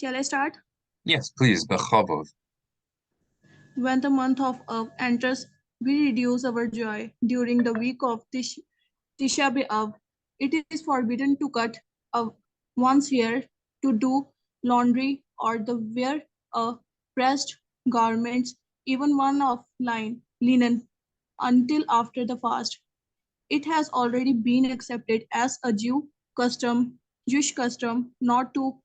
Shall I start? Yes, please. Bechavod. When the month of Av enters, we reduce our joy. During the week of Tisha B'Av, it is forbidden to cut one's hair, to do laundry, or the wear pressed garments, even one of linen, until after the fast. It has already been accepted as a Jewish custom, not to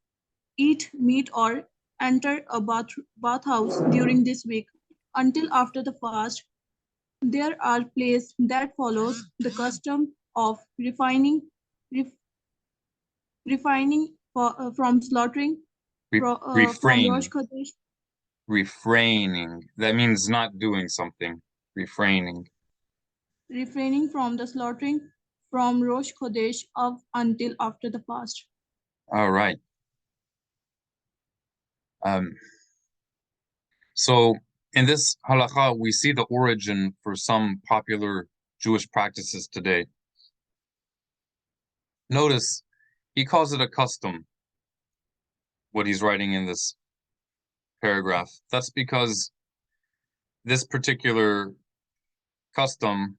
eat meat or enter a bathhouse during this week until after the fast. There are places that follows the custom of ref, refining from slaughtering from Rosh Refrain. Chodesh, Refraining. That means not doing something. Refraining. refraining from the slaughtering from Rosh Chodesh of until after the fast. All right. So in this halakha, we see the origin for some popular Jewish practices today. Notice he calls it a custom, what he's writing in this paragraph. That's because this particular custom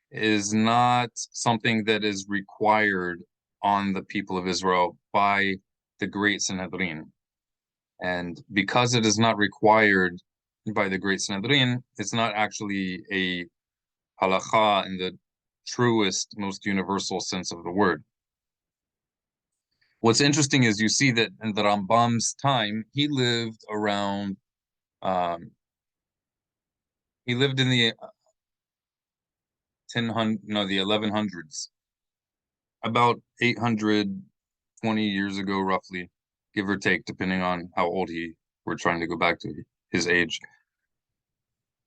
is not something that is required on the people of Israel by the Great Sanhedrin. And because it is not required by the Great Sanhedrin, it's not actually a halakha in the truest, most universal sense of the word. What's interesting is you see that in the Rambam's time, he lived around, he lived in the 1100s, about 820 years ago, roughly, give or take, depending on how old we're trying to go back to his age.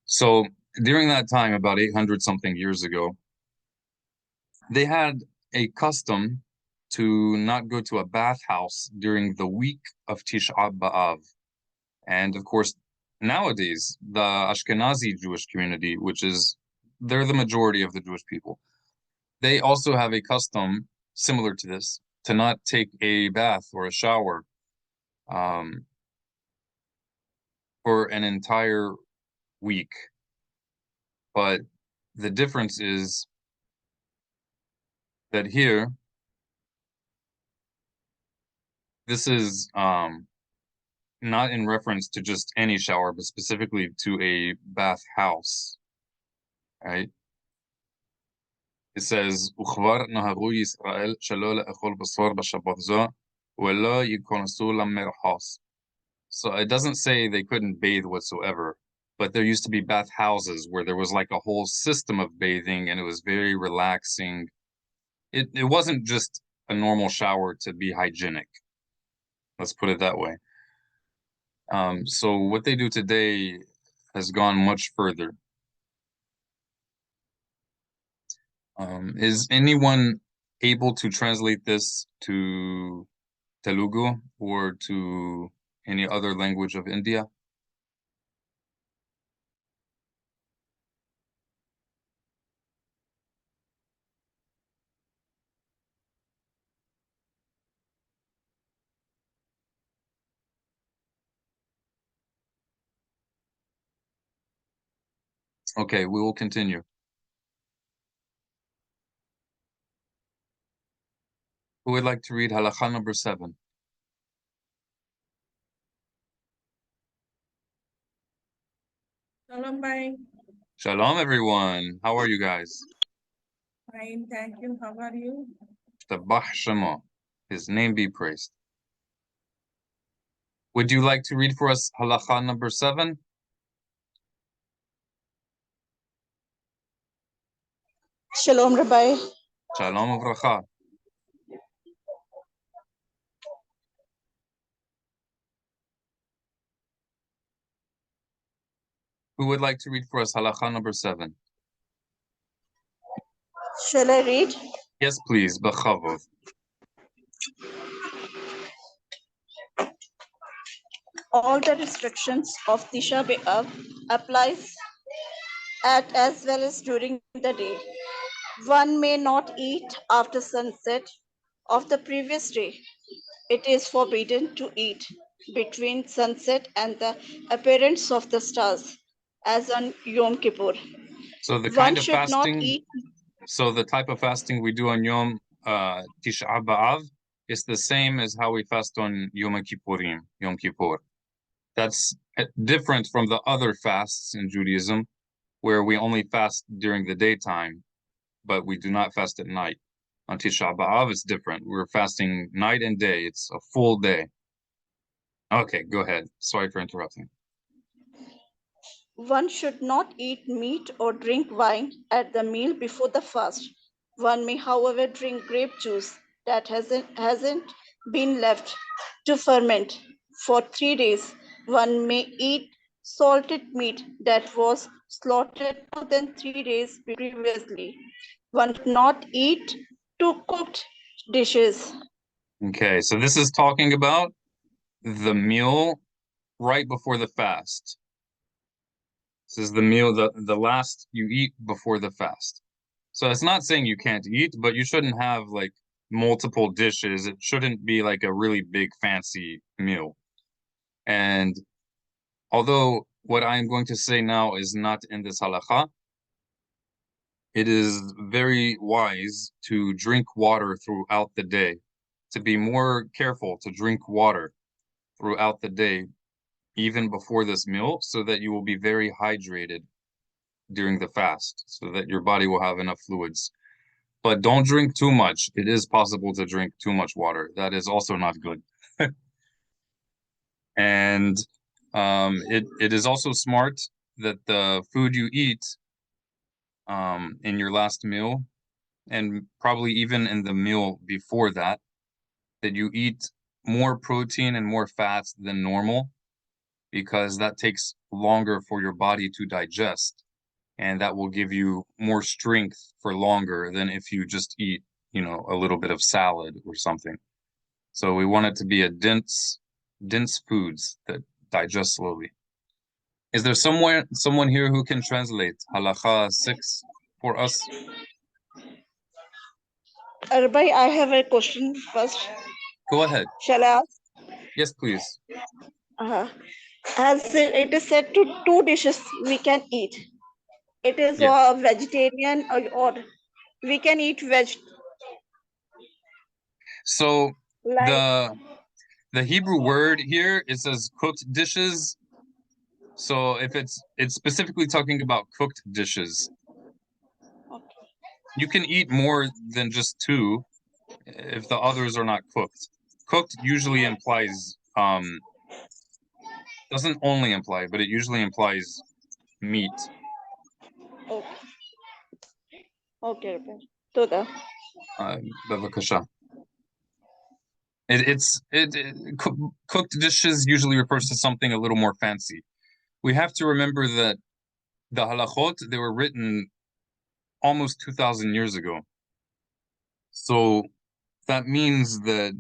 So during that time, about 800 something years ago, they had a custom to not go to a bathhouse during the week of Tish'ah B'Av. And of course, nowadays, the Ashkenazi Jewish community, they're the majority of the Jewish people, they also have a custom similar to this, to not take a bath or a shower for an entire week. But the difference is that here, this is not in reference to just any shower, but specifically to a bath house, right? It says, "Uchvar naharu Yisrael shelo le'echol basar b'shabbat zo, ve'lo yikonasu lamerchos." So it doesn't say they couldn't bathe whatsoever, but there used to be bath houses where there was like a whole system of bathing, and it was very relaxing. It wasn't just a normal shower to be hygienic. Let's put it that way. So what they do today has gone much further. Is anyone able to translate this to Telugu or to any other language of India? Okay, we will continue. Who would like to read halakha number 7? Shalom, bye. Shalom, everyone. How are you guys? Fine, thank you. How are you? Tabah Shema. His name be praised. Would you like to read for us halakha number 7? Shalom, Rabbi. Shalom uvracha. Who would like to read for us halakha number 7? Shall I read? Yes, please. B'chavod. All the restrictions of Tisha B'Av applies at as well as during the day. One may not eat after sunset of the previous day. It is forbidden to eat between sunset and the appearance of the stars, as on Yom Kippur. So the One kind of should not fasting, eat. so the type of fasting we do on Yom Tish'ah B'Av is the same as how we fast on Yom Kippurim, Yom Kippur. That's different from the other fasts in Judaism, where we only fast during the daytime, but we do not fast at night. On Tisha B'Av, it's different. We're fasting night and day. It's a full day. Okay, go ahead. Sorry for interrupting. One should not eat meat or drink wine at the meal before the fast. One may, however, drink grape juice that hasn't been left to ferment for 3 days. One may eat salted meat that was slaughtered more than 3 days previously. One should not eat two cooked dishes. Okay, so this is talking about the meal right before the fast. This is the meal, the last you eat before the fast. So it's not saying you can't eat, but you shouldn't have like multiple dishes. It shouldn't be like a really big fancy meal. And although what I'm going to say now is not in this halakha, it is very wise to drink water throughout the day, to be more careful to drink water throughout the day, even before this meal, so that you will be very hydrated during the fast, so that your body will have enough fluids. But don't drink too much. It is possible to drink too much water. That is also not good. And it is also smart that the food you eat in your last meal, and probably even in the meal before that, that you eat more protein and more fats than normal, because that takes longer for your body to digest, and that will give you more strength for longer than if you just eat, you know, a little bit of salad or something. So we want it to be a dense foods that digest slowly. Is there someone here who can translate halakha 6 for us? Arbai, I have a question first. Go ahead. Shall I ask? Yes, please. As it is said to two dishes we can eat. It is Yes. vegetarian or we can eat veg. So Like the Hebrew word here, it says cooked dishes. So if it's specifically talking about cooked dishes. You can eat more than just two if the others are not cooked. Cooked usually implies doesn't only imply, but it usually implies meat. okay, okay. Toda. ببكشة. Cooked dishes usually refers to something a little more fancy. We have to remember that the halachot, they were written almost 2,000 years ago. So that means that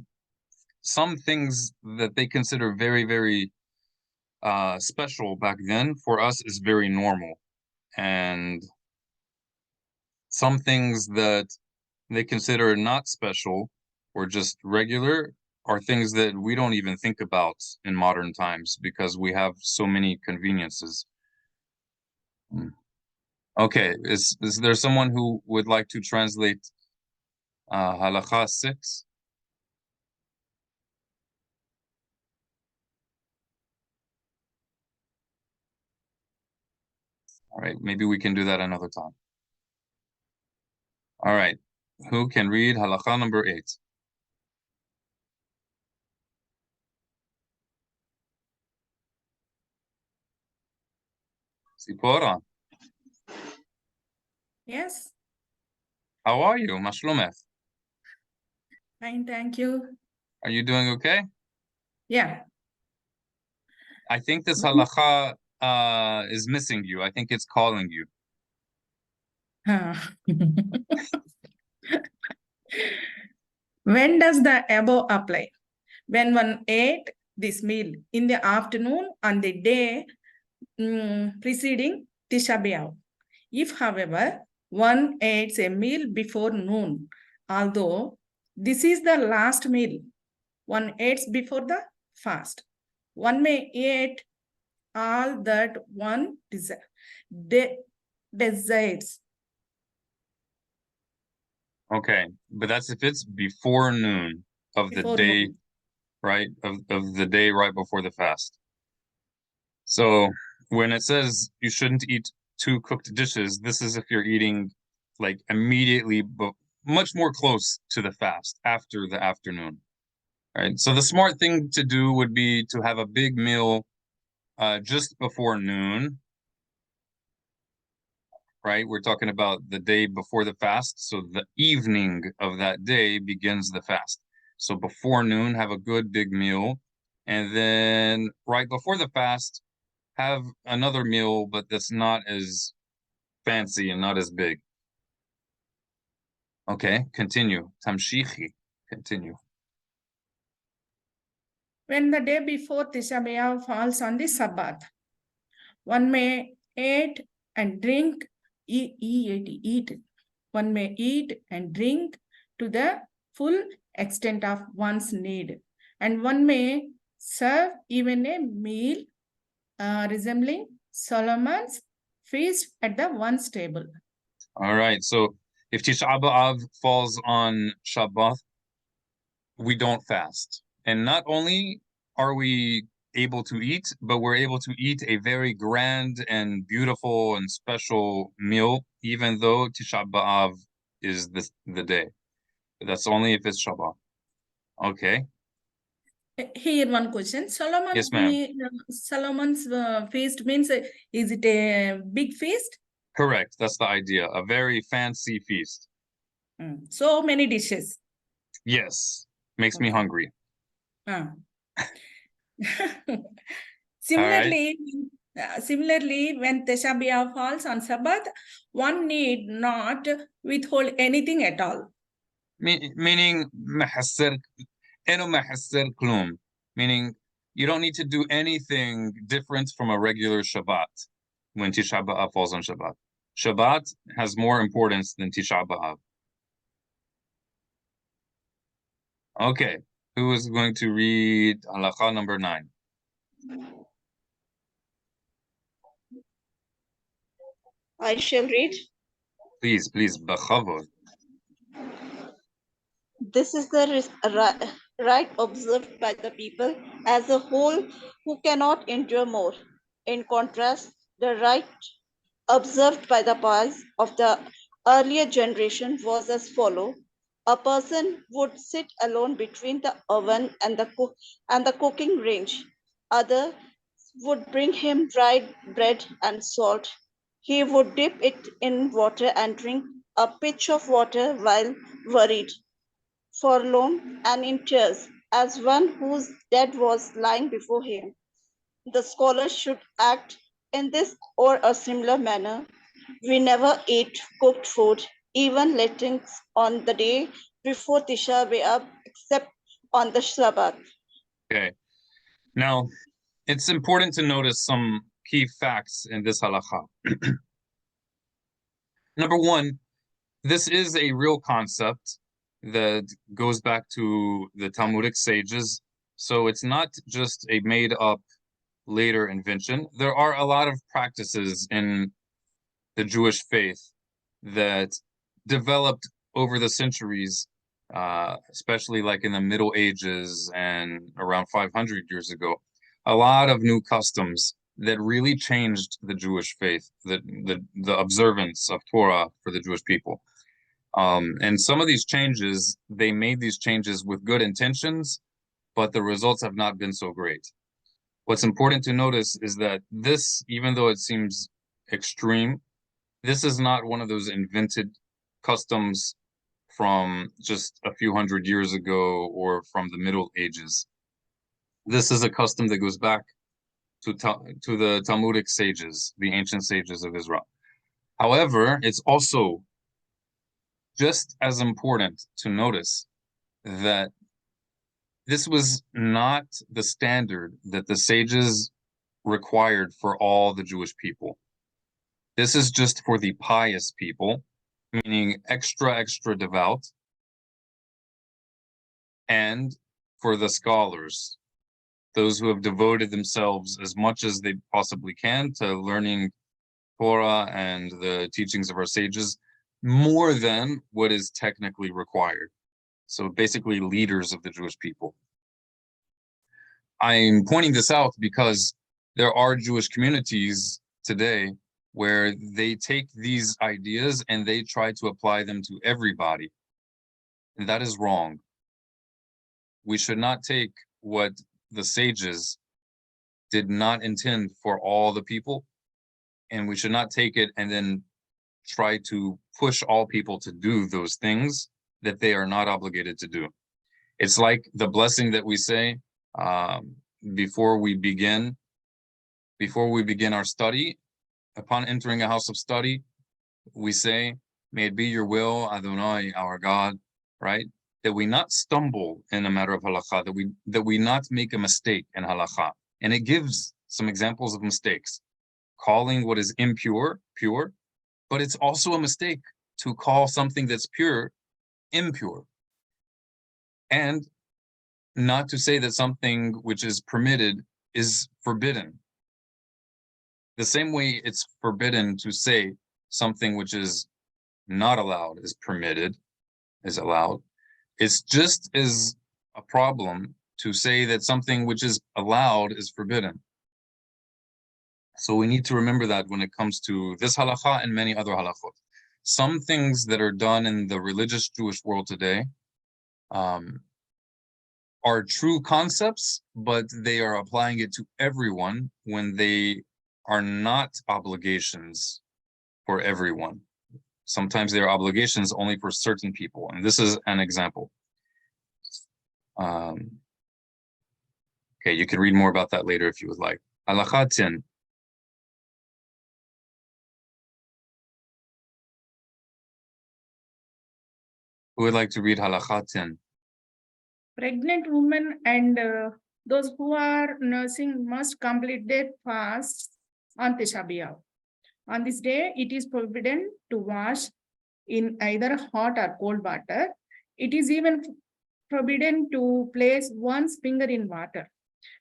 some things that they consider very, very special back then, for us is very normal. And some things that they consider not special or just regular are things that we don't even think about in modern times because we have so many conveniences. Okay, is there someone who would like to translate halakha 6? All right, maybe we can do that another time. All right, who can read halakha number 8? Sipora, Yes, how are you? Mashlometh? fine, thank you. Are you doing okay? Yeah. I think this halakha is missing you. I think it's calling you. When does the above apply? When one ate this meal in the afternoon on the day preceding TISHAH B'Av. If, however, one eats a meal before noon, although this is the last meal one eats before the fast, one may eat all that one desires. Okay, but that's if it's before noon of the Before day, noon. right? Of the day right before the fast. So when it says you shouldn't eat 2 cooked dishes, this is if you're eating like immediately, but much more close to the fast after the afternoon. Right. So the smart thing to do would be to have a big meal just before noon. Right? We're talking about the day before the fast. So the evening of that day begins the fast. So before noon, have a good big meal. And then right before the fast, have another meal, but that's not as fancy and not as big. Okay, continue. Tamshichi. Continue. When the day before Tisha B'Av falls on the Sabbath, one may eat and drink, eat. One may eat and drink to the full extent of one's need, and one may serve even a meal resembling Solomon's feast at the one's table. All right, so if Tisha B'Av falls on Shabbat, we don't fast. And not only are we able to eat, but we're able to eat a very grand and beautiful and special meal, even though Tisha B'Av is the day. But that's only if it's Shabbat. Okay. Here one question. Yes, ma'am. Solomon's feast means, is it a big feast? Correct. That's the idea. A very fancy feast. So many dishes. Yes. Makes me hungry. Similarly, when Tisha B'Av falls on Sabbath, one need not withhold anything at all. Meaning, meaning you don't need to do anything different from a regular Shabbat when Tisha B'Av falls on Shabbat. Shabbat has more importance than Tisha B'Av. Okay, who is going to read Halakha number 9? I shall read. Please, b'chavod. This is the right observed by the people as a whole who cannot endure more. In contrast, the right observed by the pious of the earlier generation was as follows. A person would sit alone between the oven and the cooking range. Other would bring him dried bread and salt. He would dip it in water and drink a pitch of water while worried, forlorn, and in tears, as one whose dead was lying before him. The scholar should act in this or a similar manner. We never ate cooked food, even lattings on the day before Tisha B'Av, except on the Sabbath. Okay. Now, it's important to notice some key facts in this halakha. Number one, this is a real concept that goes back to the Talmudic sages. So it's not just a made-up later invention. There are a lot of practices in the Jewish faith that developed over the centuries, especially like in the Middle Ages and around 500 years ago. A lot of new customs that really changed the Jewish faith, the observance of Torah for the Jewish people. And some of these changes, they made these changes with good intentions, but the results have not been so great. What's important to notice is that this, even though it seems extreme, this is not one of those invented customs from just a few hundred years ago or from the Middle Ages. This is a custom that goes back to the Talmudic sages, the ancient sages of Israel. However, it's also just as important to notice that this was not the standard that the sages required for all the Jewish people. This is just for the pious people, meaning extra devout, and for the scholars, those who have devoted themselves as much as they possibly can to learning Torah and the teachings of our sages, more than what is technically required. So basically leaders of the Jewish people. I'm pointing this out because there are Jewish communities today where they take these ideas and they try to apply them to everybody. And that is wrong. We should not take what the sages did not intend for all the people, and we should not take it and then try to push all people to do those things that they are not obligated to do. It's like the blessing that we say before we begin our study. Upon entering a house of study, we say, "May it be your will, Adonai, our God," right? That we not stumble in a matter of halakha, that we not make a mistake in halakha. And it gives some examples of mistakes. Calling what is impure, pure, but it's also a mistake to call something that's pure, impure. And not to say that something which is permitted is forbidden. The same way it's forbidden to say something which is not allowed is permitted, is allowed. It's just as a problem to say that something which is allowed is forbidden. So we need to remember that when it comes to this halakha and many other halakhot. Some things that are done in the religious Jewish world today are true concepts, but they are applying it to everyone when they are not obligations for everyone. Sometimes they are obligations only for certain people, and this is an example. Okay, you can read more about that later if you would like. Halakha 10. Who would like to read halakha 10? Pregnant women and those who are nursing must complete their fast on TISHAH B'Av. On this day, it is forbidden to wash in either hot or cold water. It is even forbidden to place one's finger in water.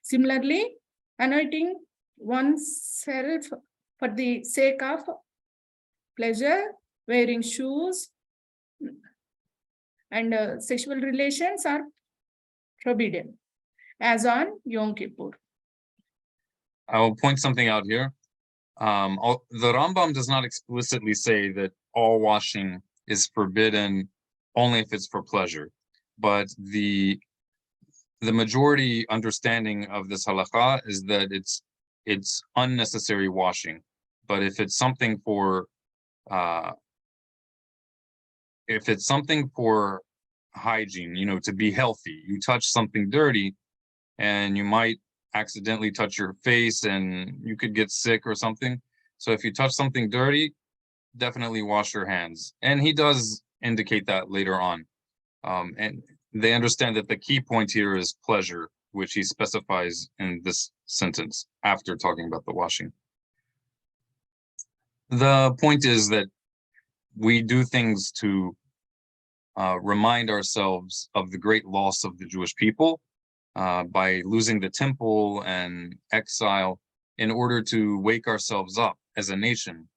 Similarly, anointing oneself for the sake of pleasure, wearing shoes, and sexual relations are forbidden, as on Yom Kippur. I will point something out here. The Rambam does not explicitly say that all washing is forbidden only if it's for pleasure, but the majority understanding of this halakha is that it's unnecessary washing. But if it's something for hygiene, to be healthy, you touch something dirty and you might accidentally touch your face and you could get sick or something. So if you touch something dirty, definitely wash your hands. And he does indicate that later on. And they understand that the key point here is pleasure, which he specifies in this sentence after talking about the washing. The point is that we do things to remind ourselves of the great loss of the Jewish people by losing the temple and exile, in order to wake ourselves up as a nation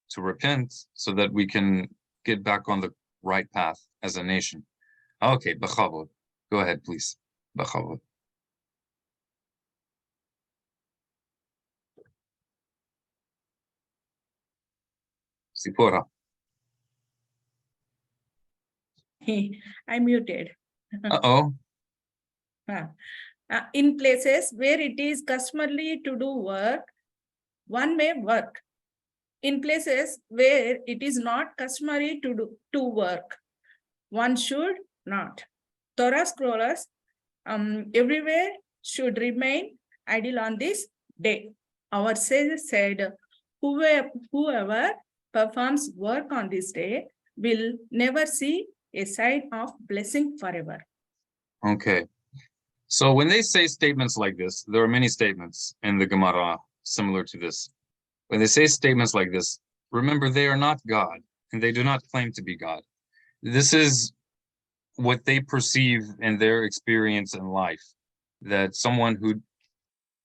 to repent so that we can get back on the right path as a nation. Okay, b'chavod. Go ahead, please. B'chavod. Sipora. I muted. Uh-oh. In places where it is customary to do work, one may work. In places where it is not customary to work, one should not. Torah scholars everywhere should remain idle on this day. Our sages said, whoever performs work on this day will never see a sign of blessing forever. Okay. So when they say statements like this, there are many statements in the Gemara similar to this. When they say statements like this, remember they are not God, and they do not claim to be God. This is what they perceive in their experience in life, that someone who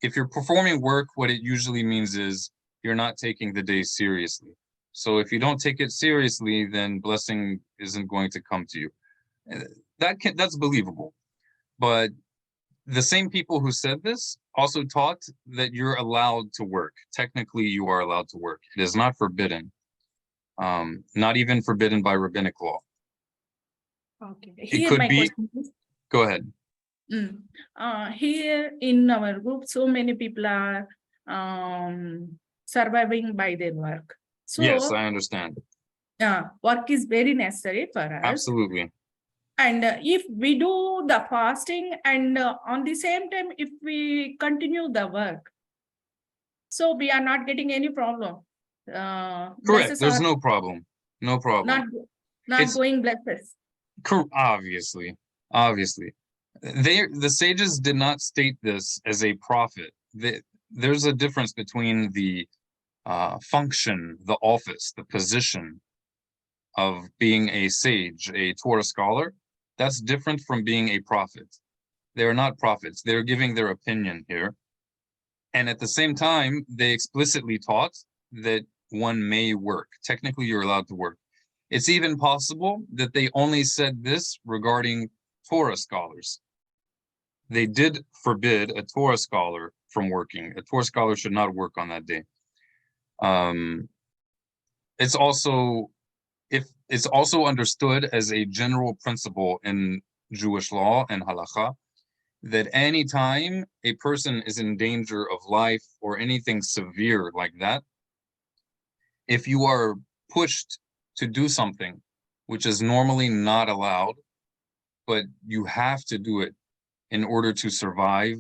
if you're performing work, what it usually means is you're not taking the day seriously. So if you don't take it seriously, then blessing isn't going to come to you. That's believable. But the same people who said this also taught that you're allowed to work. Technically, you are allowed to work. It is not forbidden. Not even forbidden by rabbinic law. Okay. It Here could my be. question is, Go ahead. here in our group, so many people are surviving by their work. So Yes, I understand. work is very necessary for us. Absolutely. And if we do the fasting and on the same time, if we continue the work, so we are not getting any problem. Correct. Blesses There's are no problem. No problem. not It's- going blesses. Obviously. The sages did not state this as a prophet. There's a difference between the function, the office, the position of being a sage, a Torah scholar. That's different from being a prophet. They're not prophets. They're giving their opinion here. And at the same time, they explicitly taught that one may work. Technically, you're allowed to work. It's even possible that they only said this regarding Torah scholars. They did forbid a Torah scholar from working. A Torah scholar should not work on that day. It's also understood as a general principle in Jewish law and halakha that any time a person is in danger of life or anything severe like that, if you are pushed to do something which is normally not allowed, but you have to do it in order to survive,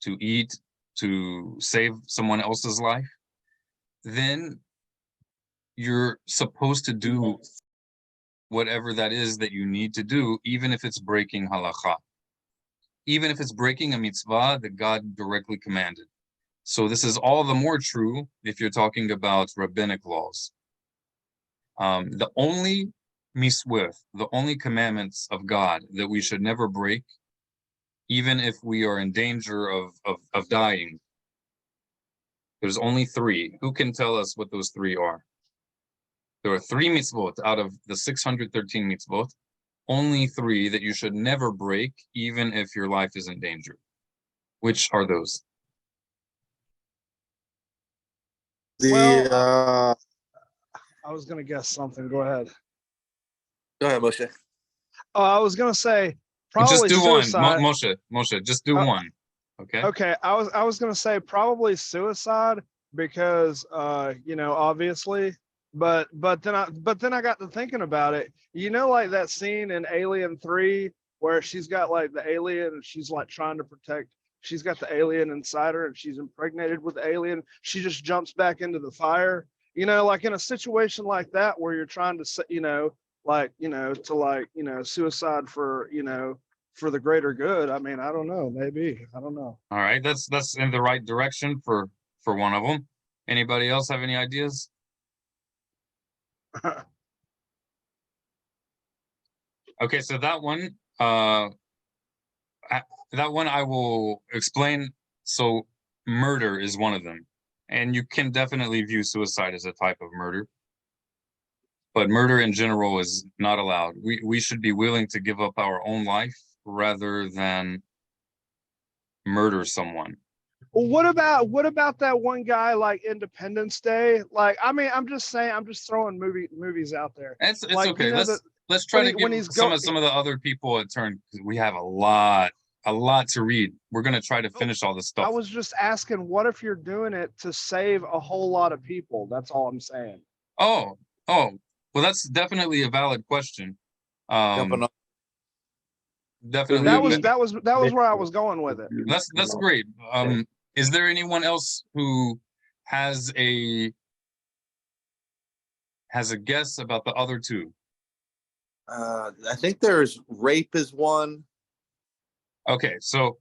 to eat, to save someone else's life, then you're supposed to do whatever that is that you need to do, even if it's breaking halakha, even if it's breaking a mitzvah that God directly commanded. So this is all the more true if you're talking about rabbinic laws. The only mitzvah, the only commandments of God that we should never break, even if we are in danger of dying, there's only 3. Who can tell us what those 3 are? There are 3 mitzvot out of the 613 mitzvot, only 3 that you should never break, even if your life is in danger. Which are those? I was going to guess something. Go ahead. Go ahead, Moshe. I was going to say Just probably do suicide. one, Moshe, just do one. Okay. Okay, I was going to say probably suicide because obviously, but then I got to thinking about it. Like that scene in Alien 3 where she's got like the alien and she's like trying to protect. She's got the alien inside her and she's impregnated with the alien. She just jumps back into the fire. Like in a situation like that where you're trying to, suicide for the greater good. I mean, I don't know, maybe, I don't know. All right, that's in the right direction for one of them. Anybody else have any ideas? Okay, so that one I will explain. So murder is one of them, and you can definitely view suicide as a type of murder, but murder in general is not allowed. We should be willing to give up our own life rather than murder someone. Well, what about that one guy like Independence Day? Like, I mean, I'm just saying, I'm just throwing movies out there. It's like, okay. Let's try to give some of the other people a turn because we have a lot to read. We're gonna try to finish all this stuff. I was just asking, what if you're doing it to save a whole lot of people? That's all I'm saying. Oh, well, that's definitely a valid question. Jumping up. Definitely. That was where I was going with it. That's great. Is there anyone else who has a guess about the other 2? I think there's rape is one. Okay, so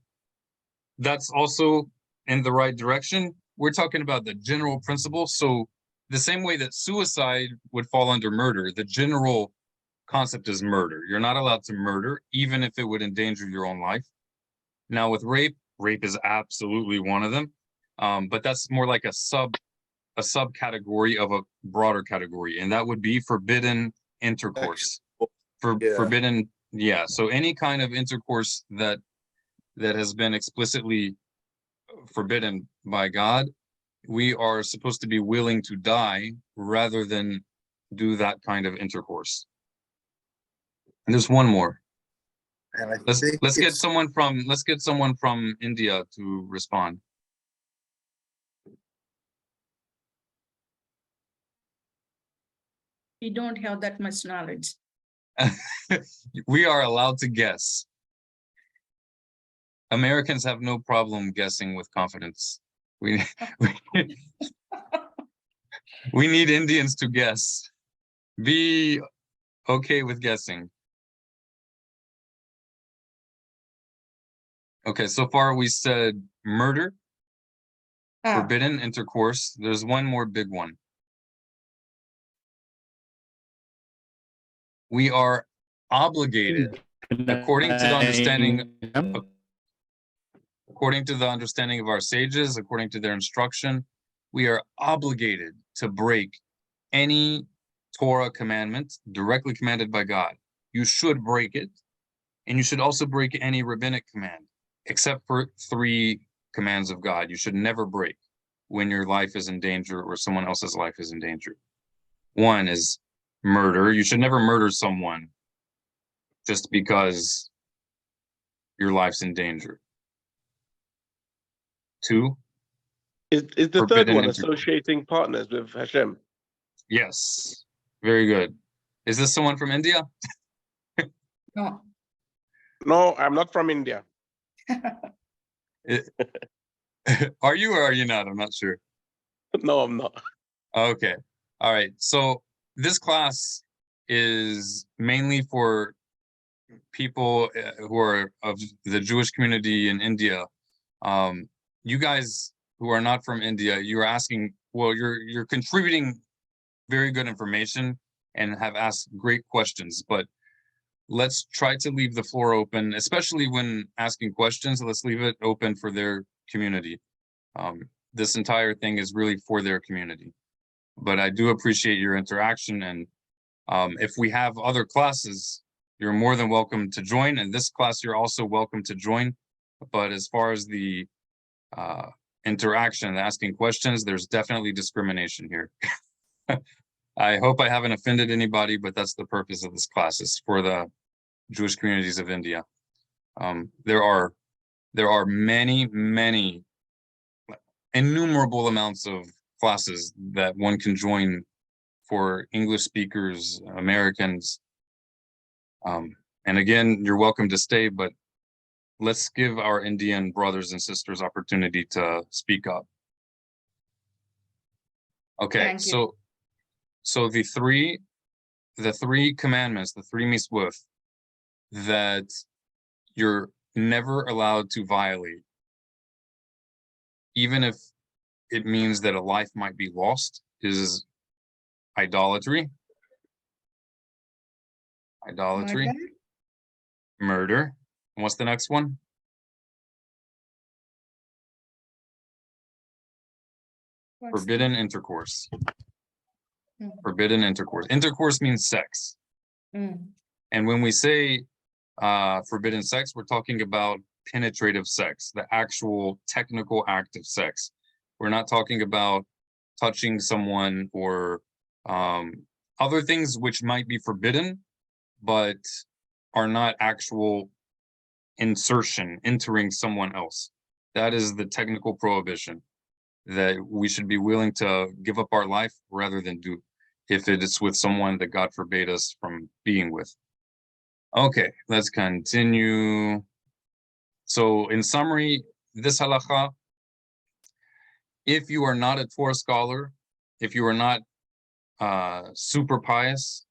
that's also in the right direction. We're talking about the general principle. So the same way that suicide would fall under murder, the general concept is murder. You're not allowed to murder, even if it would endanger your own life. Now with rape rape is absolutely one of them. But that's more like a subcategory of a broader category, and that would be forbidden intercourse. Forbidden, yeah. So any kind of intercourse that has been explicitly forbidden by God, we are supposed to be willing to die rather than do that kind of intercourse. And there's one more. And I Let's think get someone from India to respond. We don't have that much knowledge. We are allowed to guess. Americans have no problem guessing with confidence. We need Indians to guess. Be okay with guessing. Okay, so far we said murder, forbidden intercourse. There's one more big one. We are obligated, according to the understanding of our sages, according to their instruction, we are obligated to break any Torah commandment directly commanded by God. You should break it, and you should also break any rabbinic command, except for 3 commands of God. You should never break when your life is in danger or someone else's life is in danger. One is murder. You should never murder someone just because your life's in danger. 2. Is the third one associating partners with Hashem? Yes, very good. Is this someone from India? No. No, I'm not from India. Are you or are you not? I'm not sure. No, I'm not. Okay. All right. So this class is mainly for people who are of the Jewish community in India. You guys who are not from India, you're asking, well, you're contributing very good information and have asked great questions, but let's try to leave the floor open, especially when asking questions. Let's leave it open for their community. This entire thing is really for their community, but I do appreciate your interaction. And if we have other classes, you're more than welcome to join. And this class, you're also welcome to join. But as far as the interaction and asking questions, there's definitely discrimination here. I hope I haven't offended anybody, but that's the purpose of this class, is for the Jewish communities of India. There are many, innumerable amounts of classes that one can join for English speakers, Americans. And again, you're welcome to stay, but let's give our Indian brothers and sisters opportunity to speak up. Okay, so the three commandments, the 3 mitzvot that you're never allowed to violate, even if it means that a life might be lost, is idolatry, murder. And what's the next one? Forbidden intercourse. Forbidden intercourse. Intercourse means sex. And when we say forbidden sex, we're talking about penetrative sex, the actual technical act of sex. We're not talking about touching someone or other things which might be forbidden, but are not actual entering someone else. That is the technical prohibition that we should be willing to give up our life rather than do if it is with someone that God forbade us from being with. Okay, let's continue. So in summary, this halakha, if you are not a Torah scholar, if you are not super pious,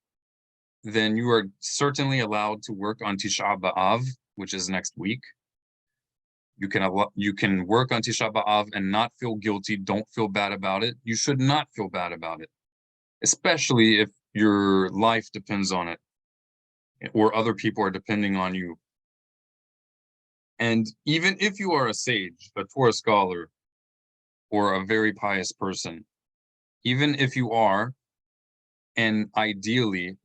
then you are certainly allowed to work on Tish'ah B'Av, which is next week. You can work on Tish'ah B'Av and not feel guilty. Don't feel bad about it. You should not feel bad about it, especially if your life depends on it or other people are depending on you. And even if you are a sage, a Torah scholar, or a very pious person, even if you are, and ideally,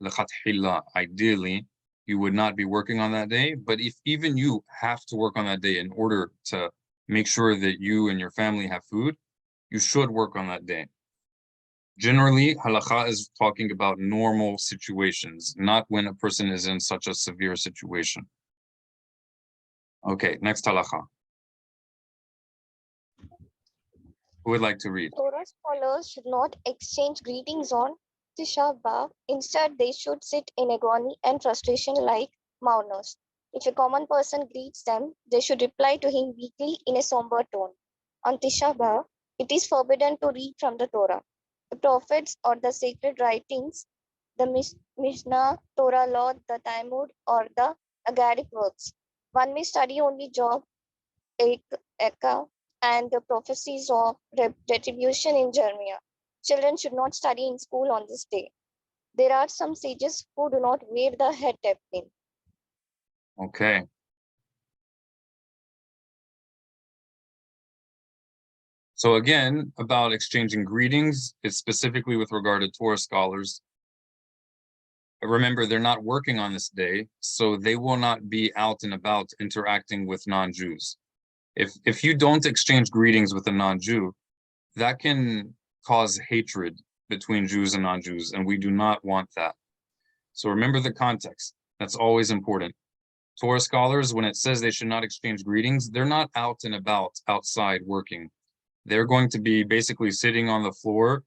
ideally, you would not be working on that day. But if even you have to work on that day in order to make sure that you and your family have food, you should work on that day. Generally, halakha is talking about normal situations, not when a person is in such a severe situation. Okay, next halakha. Who would like to read? Torah scholars should not exchange greetings on TISHAH B'Av. Instead, they should sit in agony and frustration like mourners. If a common person greets them, they should reply to him weakly in a somber tone. On TISHAH B'Av, it is forbidden to read from the Torah, the prophets or the sacred writings, the Mishneh Torah law, the Talmud, or the Agadic works. One may study only Job, Eka, and the prophecies of retribution in Jeremiah. Children should not study in school on this day. There are some sages who do not wear the head tefillin. Okay. So again, about exchanging greetings, it's specifically with regard to Torah scholars. Remember, they're not working on this day, so they will not be out and about interacting with non-Jews. If you don't exchange greetings with a non-Jew, that can cause hatred between Jews and non-Jews, and we do not want that. So remember the context. That's always important. Torah scholars, when it says they should not exchange greetings, they're not out and about outside working. They're going to be basically sitting on the floor,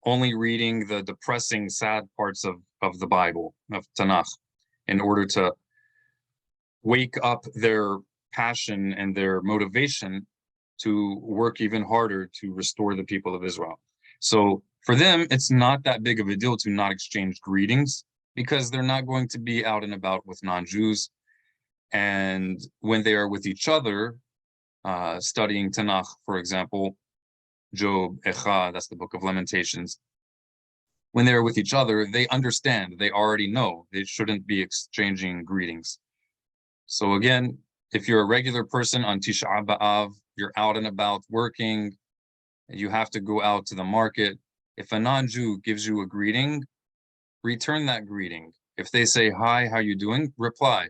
only reading the depressing, sad parts of the Bible, of Tanakh, in order to wake up their passion and their motivation to work even harder to restore the people of Israel. So for them, it's not that big of a deal to not exchange greetings because they're not going to be out and about with non-Jews. And when they are with each other, studying Tanakh, for example, Job, Echa, that's the book of Lamentations. When they're with each other, they understand, they already know they shouldn't be exchanging greetings. So again, if you're a regular person on Tisha B'Av, you're out and about working, you have to go out to the market. If a non-Jew gives you a greeting, return that greeting. If they say, hi, how you doing? Reply.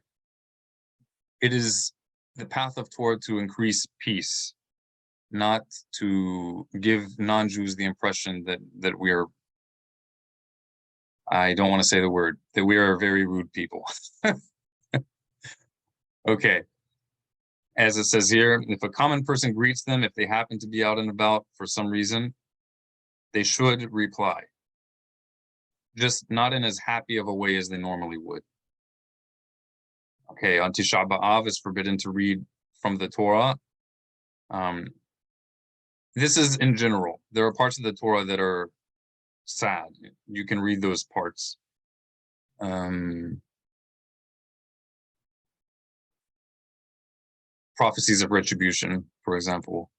It is the path of Torah to increase peace, not to give non-Jews the impression that we are, I don't want to say the word, that we are very rude people. Okay. As it says here, if a common person greets them, if they happen to be out and about for some reason, they should reply. Just not in as happy of a way as they normally would. Okay, on Tisha B'Av, it's forbidden to read from the Torah. This is in general. There are parts of the Torah that are sad. You can read those parts. Prophecies of retribution, for example.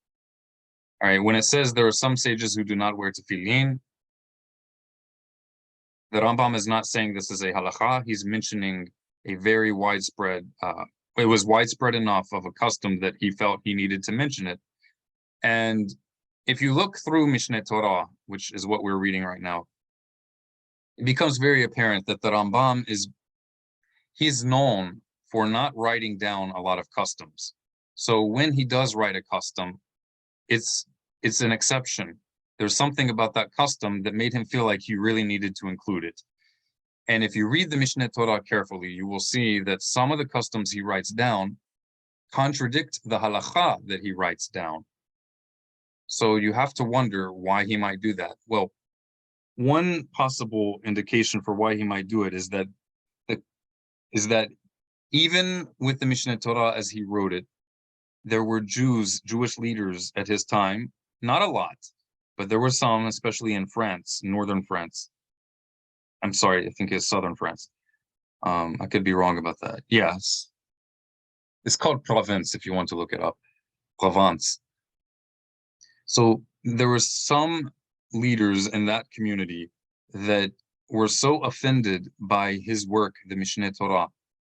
All right, when it says there are some sages who do not wear tefillin, the Rambam is not saying this is a halakha. He's mentioning a very widespread, it was widespread enough of a custom that he felt he needed to mention it. And if you look through Mishneh Torah, which is what we're reading right now, it becomes very apparent that the Rambam he's known for not writing down a lot of customs. So when he does write a custom, it's an exception. There's something about that custom that made him feel like he really needed to include it. And if you read the Mishneh Torah carefully, you will see that some of the customs he writes down contradict the halakha that he writes down. So you have to wonder why he might do that. Well, one possible indication for why he might do it is that even with the Mishneh Torah as he wrote it, there were Jewish leaders at his time, not a lot, but there were some, especially in France, northern France. I'm sorry, I think it's southern France. I could be wrong about that. Yes. It's called Provence if you want to look it up. Provence. So there were some leaders in that community that were so offended by his work, the Mishneh Torah,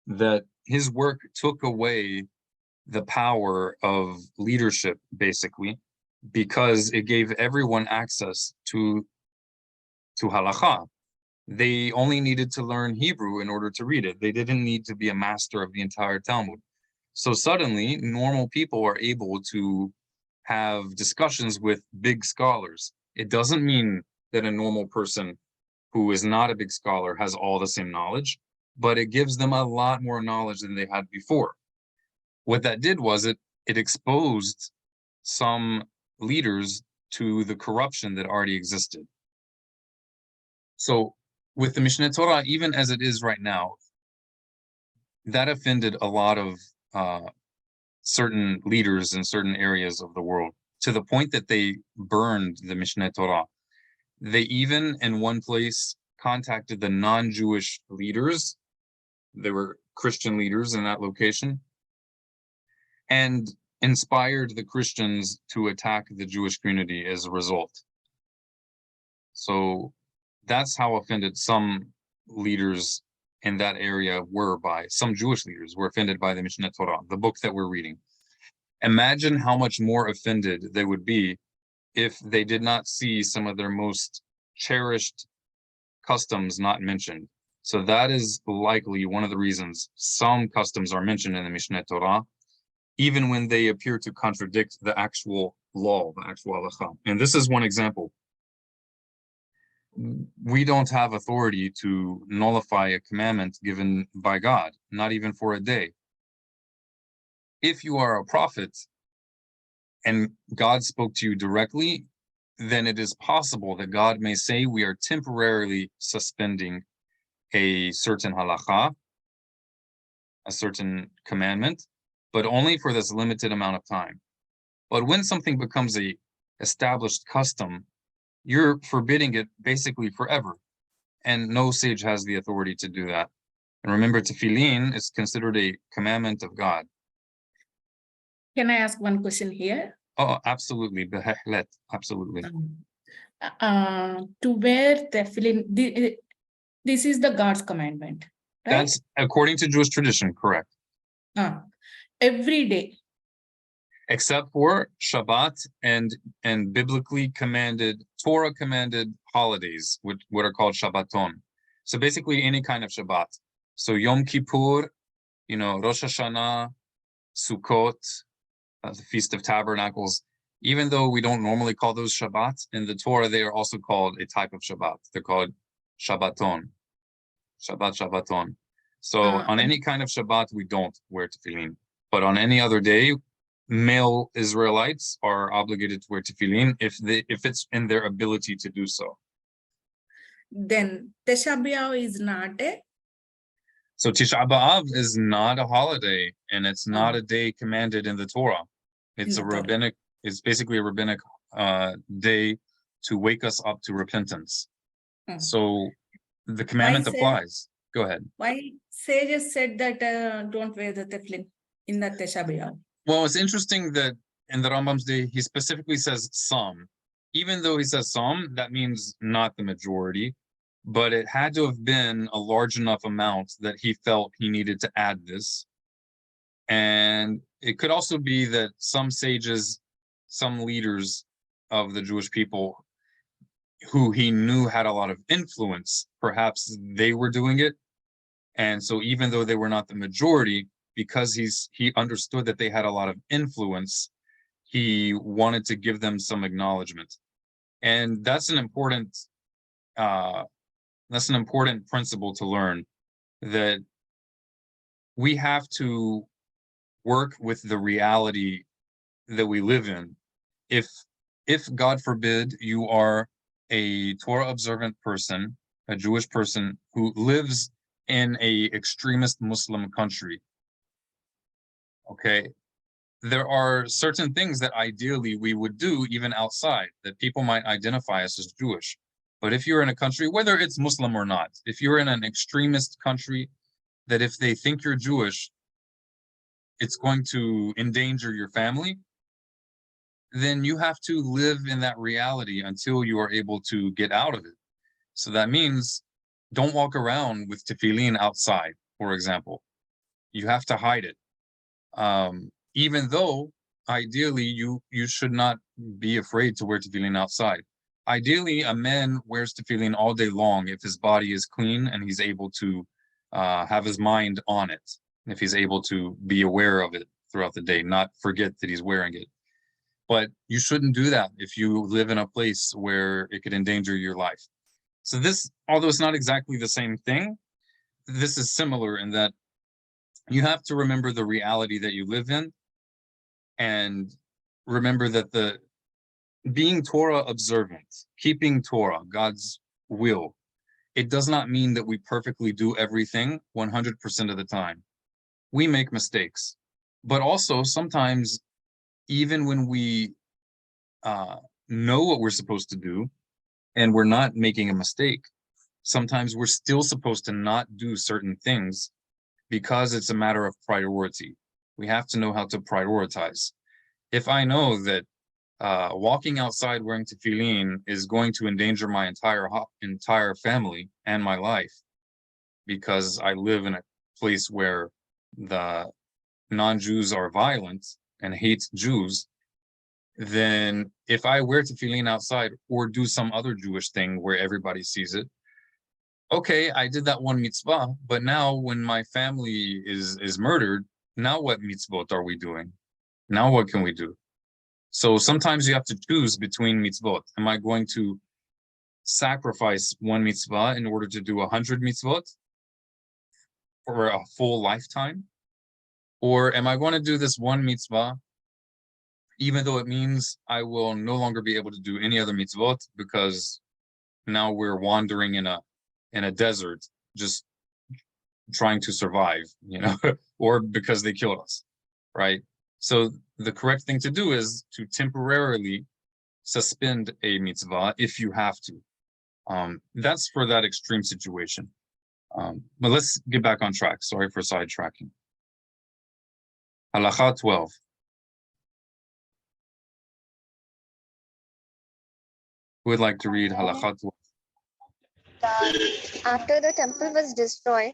that his work took away the power of leadership, basically, because it gave everyone access to halakha. They only needed to learn Hebrew in order to read it. They didn't need to be a master of the entire Talmud. So suddenly, normal people are able to have discussions with big scholars. It doesn't mean that a normal person who is not a big scholar has all the same knowledge, but it gives them a lot more knowledge than they had before. What that did was it exposed some leaders to the corruption that already existed. So with the Mishneh Torah, even as it is right now, that offended a lot of certain leaders in certain areas of the world, to the point that they burned the Mishneh Torah. They even, in one place, contacted the non-Jewish leaders. They were Christian leaders in that location, and inspired the Christians to attack the Jewish community as a result. So that's how offended some leaders in that area were by, some Jewish leaders were offended by the Mishneh Torah, the book that we're reading. Imagine how much more offended they would be if they did not see some of their most cherished customs not mentioned. So that is likely one of the reasons some customs are mentioned in the Mishneh Torah, even when they appear to contradict the actual law, the actual halakha. And this is one example. We don't have authority to nullify a commandment given by God, not even for a day. If you are a prophet and God spoke to you directly, then it is possible that God may say we are temporarily suspending a certain halakha, a certain commandment, but only for this limited amount of time. But when something becomes a established custom, you're forbidding it basically forever. And no sage has the authority to do that. And remember, tefillin is considered a commandment of God. Can I ask one question here? Oh, absolutely. Behehlet, absolutely. To wear tefillin, this is the God's commandment, right? That's according to Jewish tradition, correct. Every day. Except for Shabbat and biblically commanded, Torah commanded holidays, which what are called Shabbaton. So basically any kind of Shabbat. So Yom Kippur, Rosh Hashanah, Sukkot, the Feast of Tabernacles. Even though we don't normally call those Shabbat, in the Torah they are also called a type of Shabbat. They're called Shabbaton. Shabbaton. So on any kind of Shabbat, we don't wear tefillin. But on any other day, male Israelites are obligated to wear tefillin if it's in their ability to do so. Then TISHAH B'Av is not a... So Tisha B'Av is not a holiday, and it's not a day commanded in the Torah. It's a rabbinic, it's basically a rabbinic day to wake us up to repentance. So the commandment applies. Go ahead. Why sages said that don't wear the tefillin in the TISHAH B'Av? Well, it's interesting that in the Rambam's day, he specifically says some. Even though he says some, that means not the majority, but it had to have been a large enough amount that he felt he needed to add this. And it could also be that some sages, some leaders of the Jewish people who he knew had a lot of influence, perhaps they were doing it. And so even though they were not the majority, because he understood that they had a lot of influence, he wanted to give them some acknowledgement. And that's an important principle to learn, that we have to work with the reality that we live in. If God forbid you are a Torah observant person, a Jewish person who lives in a extremist Muslim country, okay, there are certain things that ideally we would do even outside that people might identify us as Jewish. But if you're in a country, whether it's Muslim or not, if you're in an extremist country, that if they think you're Jewish, it's going to endanger your family, then you have to live in that reality until you are able to get out of it. So that means don't walk around with tefillin outside, for example. You have to hide it. even though ideally you should not be afraid to wear tefillin outside. Ideally, a man wears tefillin all day long if his body is clean and he's able to have his mind on it, if he's able to be aware of it throughout the day, not forget that he's wearing it. But you shouldn't do that if you live in a place where it could endanger your life. So this, although it's not exactly the same thing, this is similar in that you have to remember the reality that you live in, and remember that the being Torah observant, keeping Torah, God's will, it does not mean that we perfectly do everything 100% of the time. We make mistakes, but also sometimes, even when we know what we're supposed to do and we're not making a mistake, sometimes we're still supposed to not do certain things because it's a matter of priority. We have to know how to prioritize. If I know that walking outside wearing tefillin is going to endanger my entire family and my life, because I live in a place where the non-Jews are violent and hate Jews, then if I wear tefillin outside or do some other Jewish thing where everybody sees it, okay, I did that one mitzvah, but now when my family is murdered, now what mitzvot are we doing? Now what can we do? So sometimes you have to choose between mitzvot. Am I going to sacrifice one mitzvah in order to do 100 mitzvot for a full lifetime? Or am I going to do this one mitzvah, even though it means I will no longer be able to do any other mitzvot because now we're wandering in a desert, just trying to survive, or because they killed us, right? So the correct thing to do is to temporarily suspend a mitzvah if you have to. That's for that extreme situation. But let's get back on track. Sorry for sidetracking. Halacha 12. Who would like to read Halacha 12? After the temple was destroyed,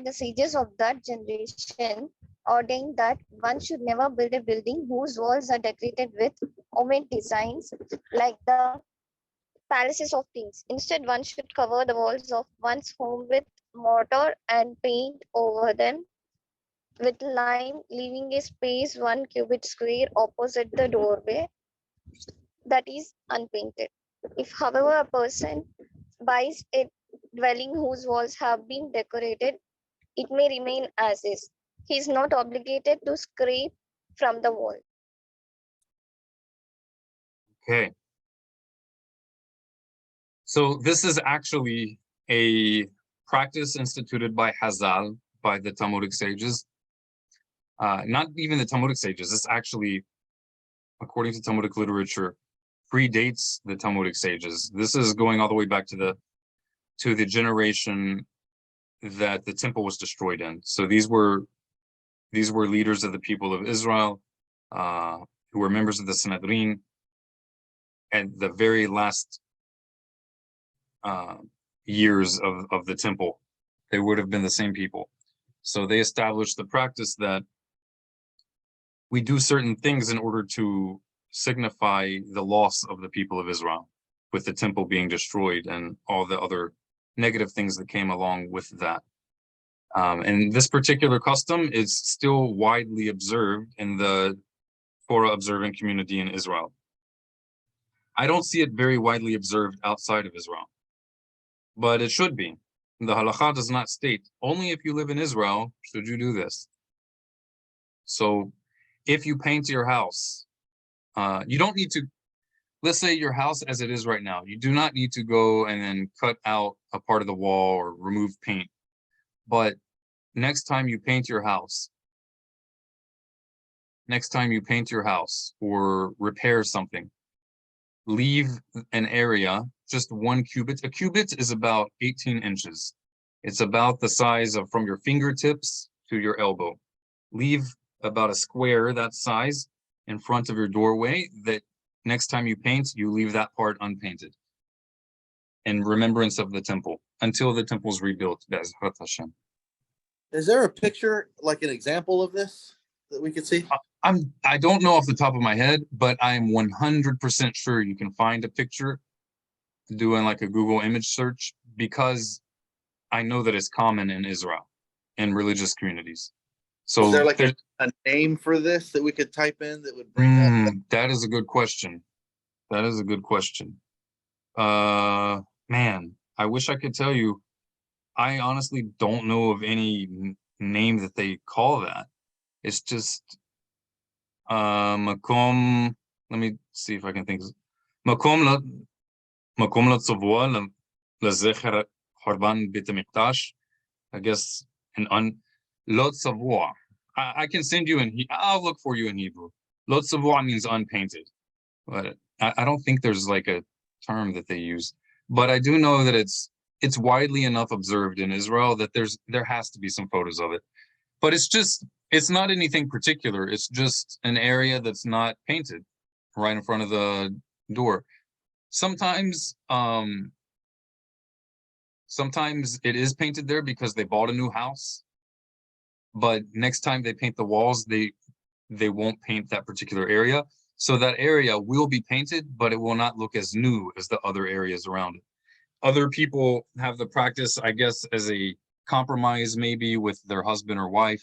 the sages of that generation ordained that one should never build a building whose walls are decorated with ornate designs like the palaces of kings. Instead, one should cover the walls of one's home with mortar and paint over them with lime, leaving a space 1 cubit square opposite the doorway that is unpainted. If, however, a person buys a dwelling whose walls have been decorated, it may remain as is. He is not obligated to scrape from the wall. Okay. So this is actually a practice instituted by Hazal, by the Talmudic sages. Not even the Talmudic sages. This actually, according to Talmudic literature, predates the Talmudic sages. This is going all the way back to the generation that the temple was destroyed in. So these were leaders of the people of Israel, who were members of the Sanhedrin, and the very last years of the temple, they would have been the same people. So they established the practice that we do certain things in order to signify the loss of the people of Israel, with the temple being destroyed and all the other negative things that came along with that. And this particular custom is still widely observed in the Torah observant community in Israel. I don't see it very widely observed outside of Israel, but it should be. The halakha does not state, only if you live in Israel should you do this. So if you paint your house, you don't need to, let's say your house as it is right now, you do not need to go and then cut out a part of the wall or remove paint. But next time you paint your house or repair something, leave an area, just 1 cubit. A cubit is about 18 inches. It's about the size of from your fingertips to your elbow. Leave about a square that size in front of your doorway, that next time you paint, you leave that part unpainted in remembrance of the temple until the temple is rebuilt. Be'ezrat Hashem. Is there a picture, like an example of this that we could see? I don't know off the top of my head, but I'm 100% sure you can find a picture doing like a Google image search, because I know that it's common in Israel in religious communities. So is there like a name for this that we could type in that would bring up? That is a good question. That is a good question. Man, I wish I could tell you. I honestly don't know of any name that they call that. It's just makom. Let me see if I can think. Makom latzavua lezecher harban beit hamikdash. I guess an lotzavua. I can send you I'll look for you in Hebrew. Lotzavua means unpainted, but I don't think there's like a term that they use. But I do know that it's widely enough observed in Israel that there has to be some photos of it. But it's not anything particular. It's just an area that's not painted right in front of the door. Sometimes it is painted there because they bought a new house. But next time they paint the walls, they won't paint that particular area. So that area will be painted, but it will not look as new as the other areas around it. Other people have the practice, I guess, as a compromise maybe with their husband or wife,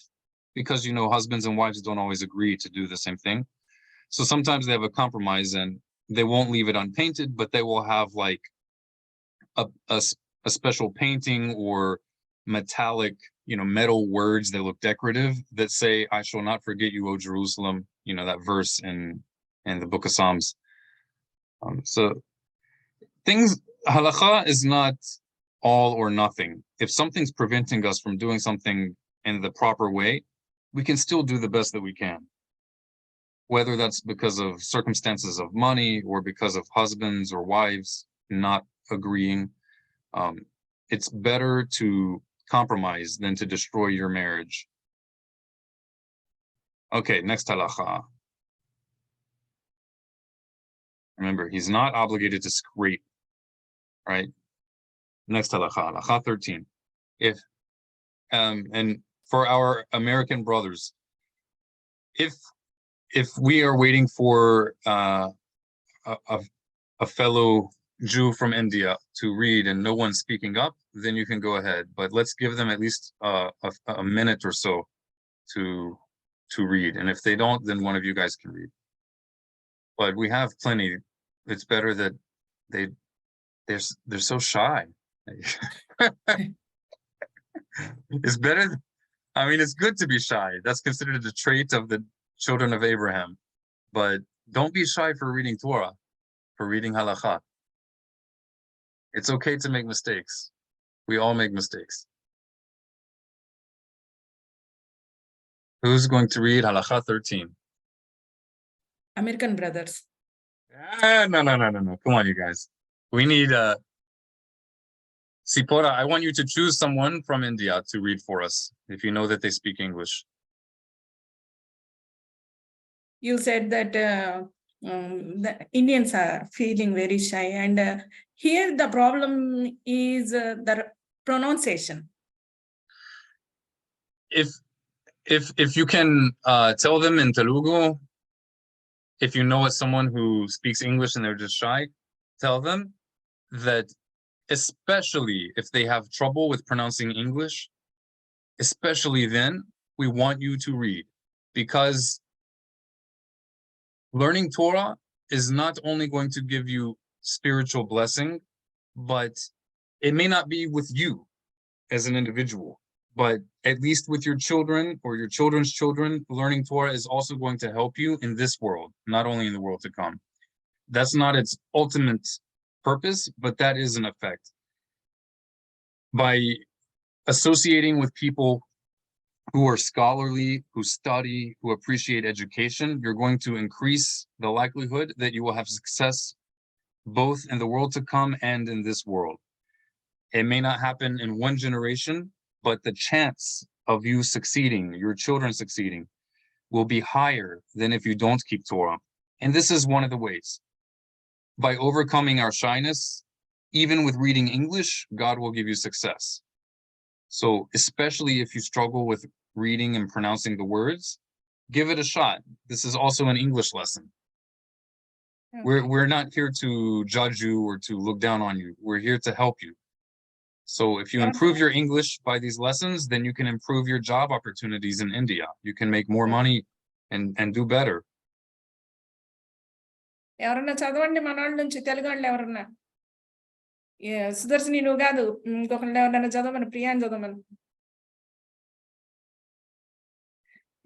because, you know, husbands and wives don't always agree to do the same thing. So sometimes they have a compromise and they won't leave it unpainted, but they will have like a special painting or metallic, you know, metal words that look decorative that say, "I shall not forget you, O Jerusalem," you know, that verse in the book of Psalms. So halakha is not all or nothing. If something's preventing us from doing something in the proper way, we can still do the best that we can. Whether that's because of circumstances of money or because of husbands or wives not agreeing, it's better to compromise than to destroy your marriage. Okay, next halakha. Remember, he's not obligated to scrape, right? Next halakha, halakha 13. And for our American brothers, if we are waiting for a fellow Jew from India to read and no one's speaking up, then you can go ahead. But let's give them at least a minute or so to read. And if they don't, then one of you guys can read. But we have plenty. It's better that they're so shy. It's better. I mean, it's good to be shy. That's considered a trait of the children of Abraham. But don't be shy for reading Torah, for reading halakha. It's okay to make mistakes. We all make mistakes. Who's going to read halakha 13? American brothers. No. Come on, you guys. We need Sipora, I want you to choose someone from India to read for us, if you know that they speak English. You said that the Indians are feeling very shy, and here the problem is the pronunciation. If you can tell them in Telugu, if you know someone who speaks English and they're just shy, tell them that, especially if they have trouble with pronouncing English, especially then, we want you to read, because learning Torah is not only going to give you spiritual blessing, but it may not be with you as an individual, but at least with your children or your children's children, learning Torah is also going to help you in this world, not only in the world to come. That's not its ultimate purpose, but that is an effect. By associating with people who are scholarly, who study, who appreciate education, you're going to increase the likelihood that you will have success both in the world to come and in this world. It may not happen in one generation, but the chance of you succeeding, your children succeeding, will be higher than if you don't keep Torah. And this is one of the ways. By overcoming our shyness, even with reading English, God will give you success. So especially if you struggle with reading and pronouncing the words, give it a shot. This is also an English lesson. We're not here to judge you or to look down on you. We're here to help you. So if you improve your English by these lessons, then you can improve your job opportunities in India. You can make more money and do better. ఎవరన్నా చదవండి మనోళ్ళ నుంచి తెలుగు వాళ్ళు ఎవరన్నా సుదర్శని నువ్వు కాదు ఇంకొకళ్ళు ఎవరన్నా చదవమని ప్రియాని చదవమని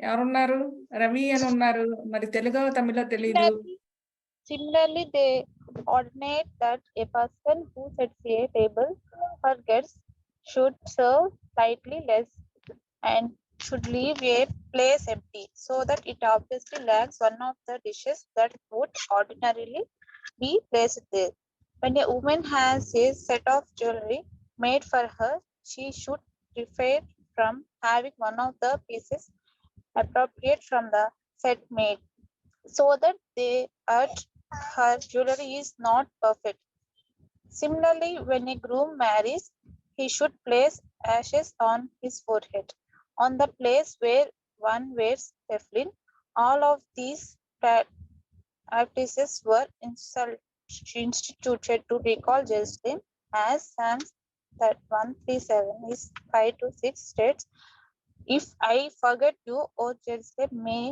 ఎవరున్నారు రవి అని ఉన్నారు మరి తెలుగు తమిళ తెలీదు Similarly, they ordinate that a person who sets a table for guests should serve slightly less and should leave a place empty, so that it obviously lacks one of the dishes that would ordinarily be placed there. When a woman has a set of jewelry made for her, she should refrain from having one of the pieces appropriate from the set made, so that her jewelry is not perfect. Similarly, when a groom marries, he should place ashes on his forehead, on the place where one wears tefillin. All of these practices were instituted to recall Jerusalem, as Psalms 137 is 5 to 6 states, "If I forget you, O Jerusalem, may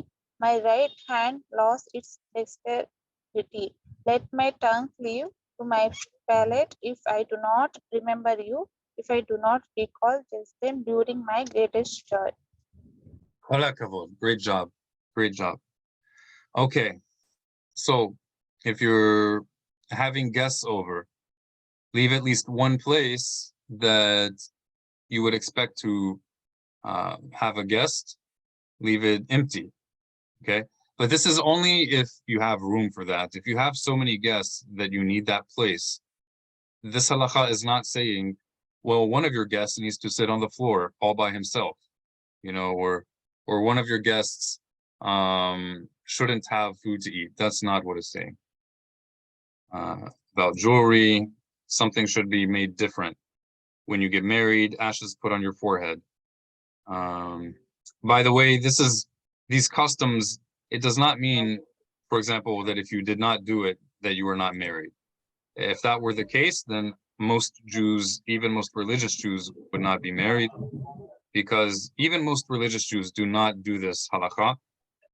my right hand lose its dexterity. Let my tongue cleave to my palate if I do not remember you, if I do not recall Jerusalem during my greatest joy." Hola, Kavod. Great job. Great job. Okay. So if you're having guests over, leave at least one place that you would expect to have a guest, leave it empty. Okay. But this is only if you have room for that. If you have so many guests that you need that place, this halakha is not saying, well, one of your guests needs to sit on the floor all by himself, or one of your guests shouldn't have food to eat. That's not what it's saying. About jewelry, something should be made different. When you get married, ashes put on your forehead. By the way, these customs, it does not mean, for example, that if you did not do it, that you were not married. If that were the case, then most Jews, even most religious Jews, would not be married, because even most religious Jews do not do this halakha.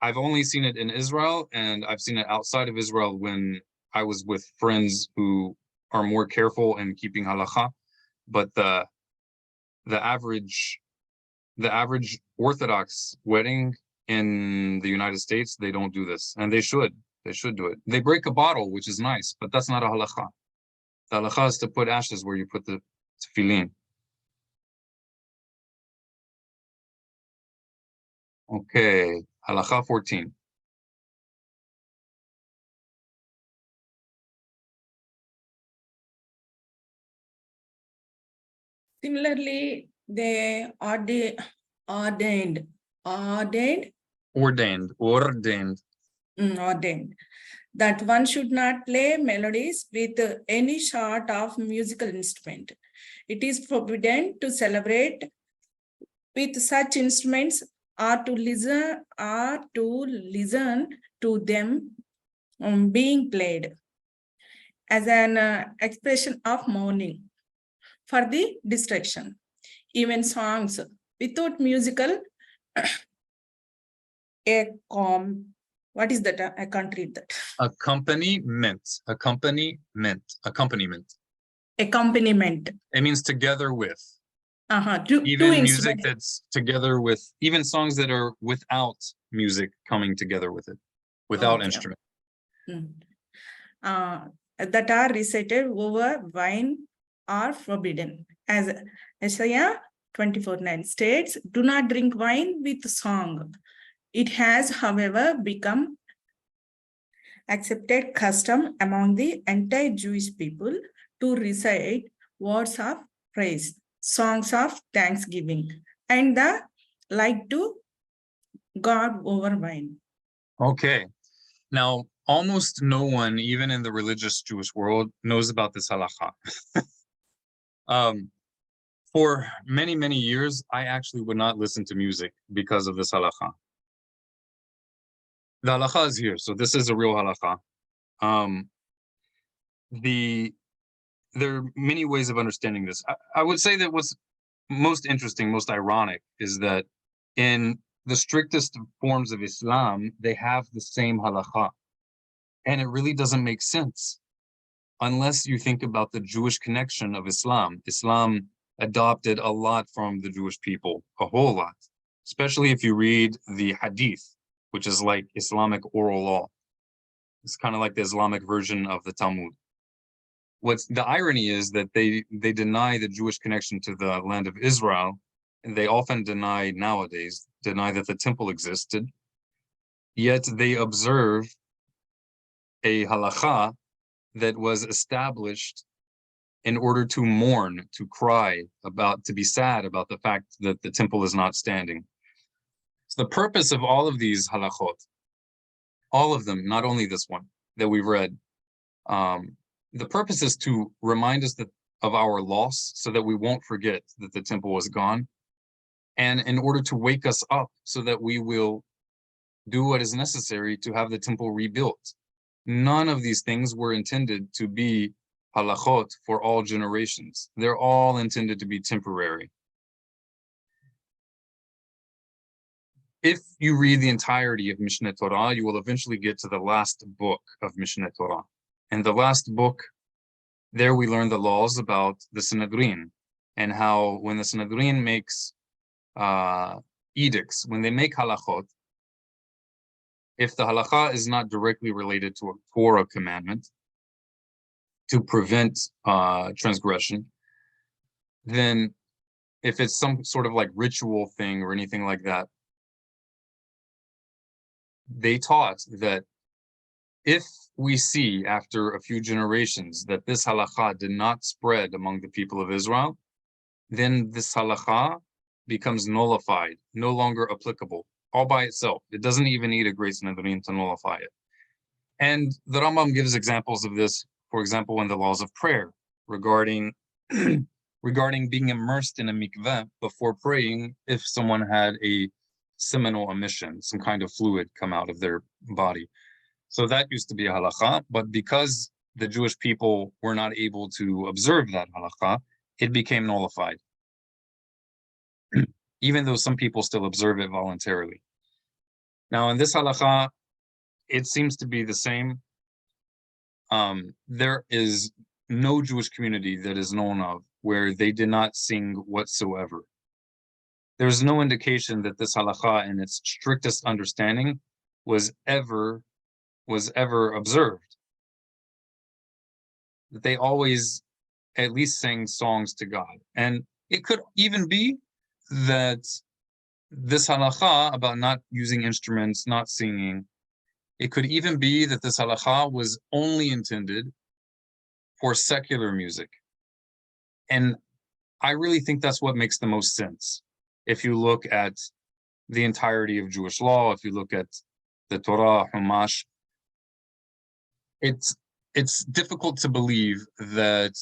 I've only seen it in Israel, and I've seen it outside of Israel when I was with friends who are more careful in keeping halakha. But the average Orthodox wedding in the United States, they don't do this, and they should. They should do it. They break a bottle, which is nice, but that's not a halakha. The halakha is to put ashes where you put the tefillin. Okay, halakha 14. Similarly, they ordained that one should not play melodies with any sort of musical instrument. It is forbidden to celebrate with such instruments or to listen to them being played as an expression of mourning for the destruction. Even songs without musical what is that? I can't read that. Accompaniment. It means together with. Even music that's together with, even songs that are without music coming together with it, without instrument. That are recited over wine are forbidden. As Isaiah 24:9 states, "Do not drink wine with song." It has, however, become accepted custom among the entire Jewish people to recite words of praise, songs of thanksgiving, and the like to God over wine. Okay. Now, almost no one, even in the religious Jewish world, knows about this halakha. For many, many years, I actually would not listen to music because of this halakha. The halakha is here, so this is a real halakha. There are many ways of understanding this. I would say that what's most interesting, most ironic, is that in the strictest forms of Islam, they have the same halakha. And it really doesn't make sense unless you think about the Jewish connection of Islam. Islam adopted a lot from the Jewish people, a whole lot, especially if you read the Hadith, which is like Islamic oral law. It's kind of like the Islamic version of the Talmud. What's the irony is that they deny the Jewish connection to the land of Israel, and they often deny that the temple existed, yet they observe a halakha that was established in order to mourn, to cry about, to be sad about the fact that the temple is not standing. So the purpose of all of these halakhot, all of them, not only this one that we've read, the purpose is to remind us of our loss so that we won't forget that the temple was gone, and in order to wake us up so that we will do what is necessary to have the temple rebuilt. None of these things were intended to be halachot for all generations. They're all intended to be temporary. If you read the entirety of Mishneh Torah, you will eventually get to the last book of Mishneh Torah. In the last book, there we learn the laws about the Sanhedrin, and how when the Sanhedrin makes edicts, when they make halachot, if the halakha is not directly related to a Torah commandment to prevent transgression, then if it's some sort of like ritual thing or anything like that, they taught that if we see after a few generations that this halakha did not spread among the people of Israel, then this halakha becomes nullified, no longer applicable, all by itself. It doesn't even need a great Sanhedrin to nullify it. And the Rambam gives examples of this, for example, in the laws of prayer, regarding being immersed in a mikveh before praying if someone had a seminal emission, some kind of fluid come out of their body. So that used to be a halakha, but because the Jewish people were not able to observe that halakha, it became nullified, even though some people still observe it voluntarily. Now, in this halakha, it seems to be the same. There is no Jewish community that is known of where they did not sing whatsoever. There's no indication that this halakha, in its strictest understanding, was ever observed. That they always at least sang songs to God. And it could even be that this halakha about not using instruments, not singing, it could even be that this halakha was only intended for secular music. And I really think that's what makes the most sense. If you look at the entirety of Jewish law, if you look at the Torah, Humash, it's difficult to believe that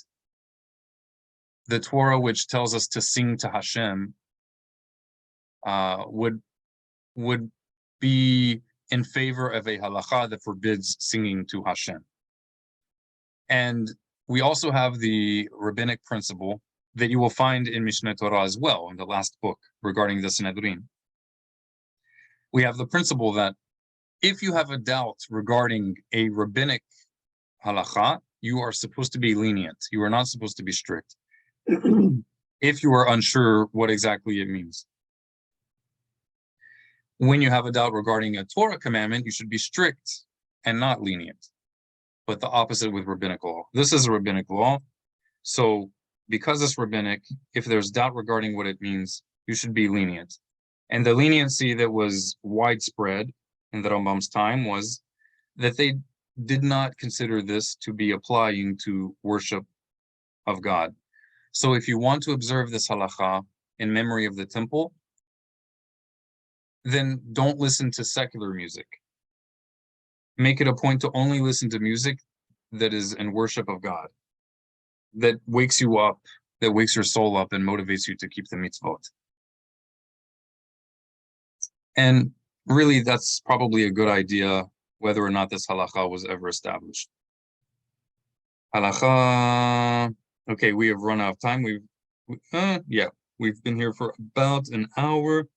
the Torah, which tells us to sing to Hashem, would be in favor of a halakha that forbids singing to Hashem. And we also have the rabbinic principle that you will find in Mishneh Torah as well, in the last book regarding the Sanhedrin. We have the principle that if you have a doubt regarding a rabbinic halakha, you are supposed to be lenient. You are not supposed to be strict if you are unsure what exactly it means. When you have a doubt regarding a Torah commandment, you should be strict and not lenient, but the opposite with rabbinic law. This is a rabbinic law, so because it's rabbinic, if there's doubt regarding what it means, you should be lenient. And the leniency that was widespread in the Rambam's time was that they did not consider this to be applying to worship of God. So if you want to observe this halakha in memory of the temple, then don't listen to secular music. Make it a point to only listen to music that is in worship of God, that wakes you up that wakes your soul up and motivates you to keep the mitzvot. And really, that's probably a good idea, whether or not this halacha was ever established. Halacha, okay, we have run out of time. We've been here for about an hour.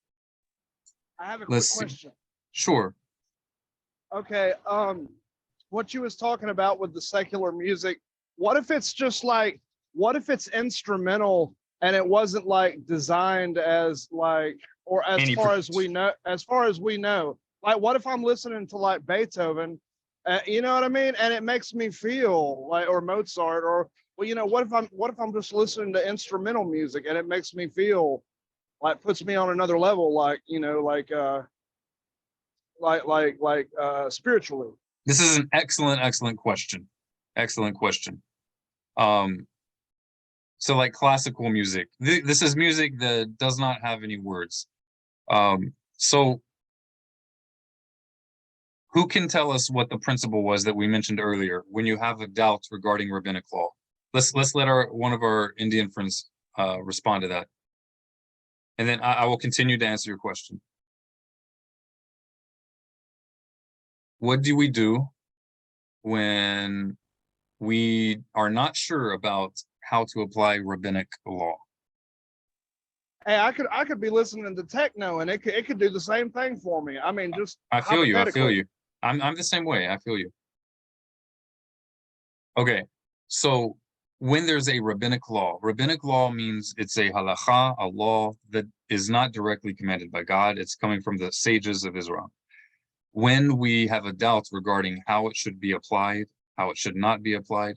I have a quick question. Sure. Okay, what you was talking about with the secular music, what if it's just like, what if it's instrumental and it wasn't like designed as like, or as far as we know, like what if I'm listening to like Beethoven, you know what I mean? And it makes me feel like, or Mozart, or, well, you know, what if I'm just listening to instrumental music and it makes me feel like, puts me on another level, like, you know, like spiritually. This is an excellent question. Excellent question. So like classical music, this is music that does not have any words. So who can tell us what the principle was that we mentioned earlier when you have a doubt regarding rabbinic law? Let's let one of our Indian friends respond to that. And then I will continue to answer your question. What do we do when we are not sure about how to apply rabbinic law? Hey, I could be listening to techno and it could do the same thing for me. I mean, just I feel you. I'm the same way. I feel you. Okay, so when there's a rabbinic law means it's a halacha, a law that is not directly commanded by God. It's coming from the sages of Israel. When we have a doubt regarding how it should be applied, how it should not be applied,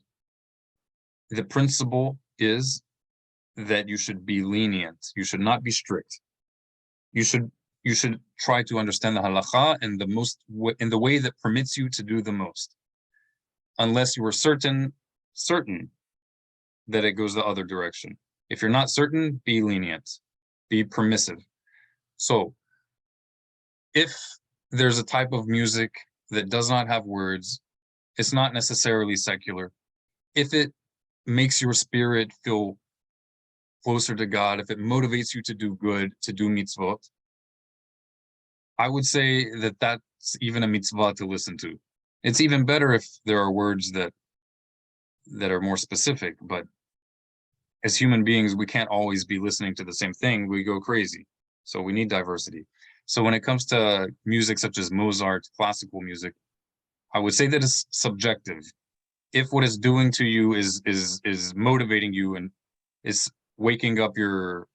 the principle is that you should be lenient. You should not be strict. You should try to understand the halacha in the way that permits you to do the most, unless you are certain that it goes the other direction. If you're not certain, be lenient, be permissive. So if there's a type of music that does not have words, it's not necessarily secular. If it makes your spirit feel closer to God, if it motivates you to do good, to do mitzvot, I would say that that's even a mitzvah to listen to. It's even better if there are words that are more specific, but as human beings, we can't always be listening to the same thing. We go crazy. So we need diversity. So when it comes to music such as Mozart, classical music, I would say that it's subjective. If what it's doing to you is motivating you and is waking up your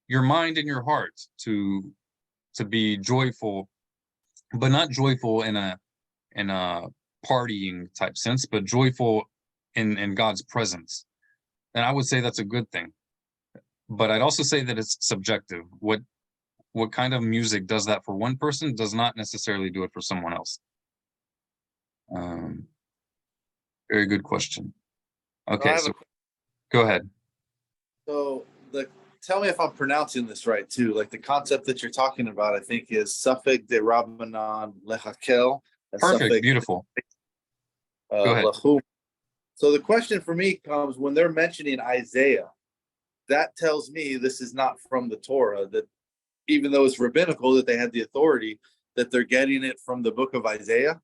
mind and your heart to be joyful, but not joyful in a partying type sense, but joyful in God's presence, then I would say that's a good thing. But I'd also say that it's subjective. What kind of music does that for one person does not necessarily do it for someone else. Very good question. Okay, so go ahead. So tell me if I'm pronouncing this right too. Like the concept that you're talking about, I think is suffix de Rabbanan lehakel. Perfect, beautiful. Go ahead. Lachum. So the question for me comes when they're mentioning Isaiah, that tells me this is not from the Torah, that even though it's rabbinical, that they had the authority, that they're getting it from the book of Isaiah.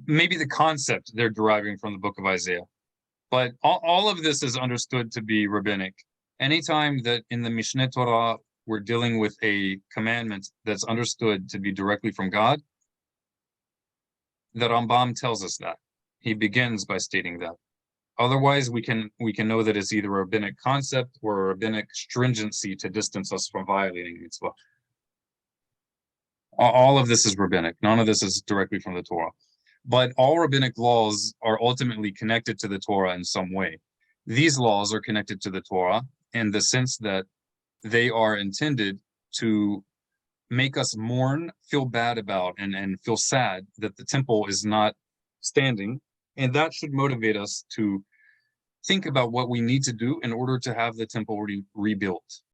Maybe the concept they're deriving from the book of Isaiah. But all of this is understood to be rabbinic. Anytime that in the Mishneh Torah we're dealing with a commandment that's understood to be directly from God, the Rambam tells us that. He begins by stating that. Otherwise, we can know that it's either a rabbinic concept or a rabbinic stringency to distance us from violating mitzvah. All of this is rabbinic. None of this is directly from the Torah. But all rabbinic laws are ultimately connected to the Torah in some way. These laws are connected to the Torah in the sense that they are intended to make us mourn, feel bad about, and feel sad that the temple is not standing. And that should motivate us to think about what we need to do in order to have the temple rebuilt.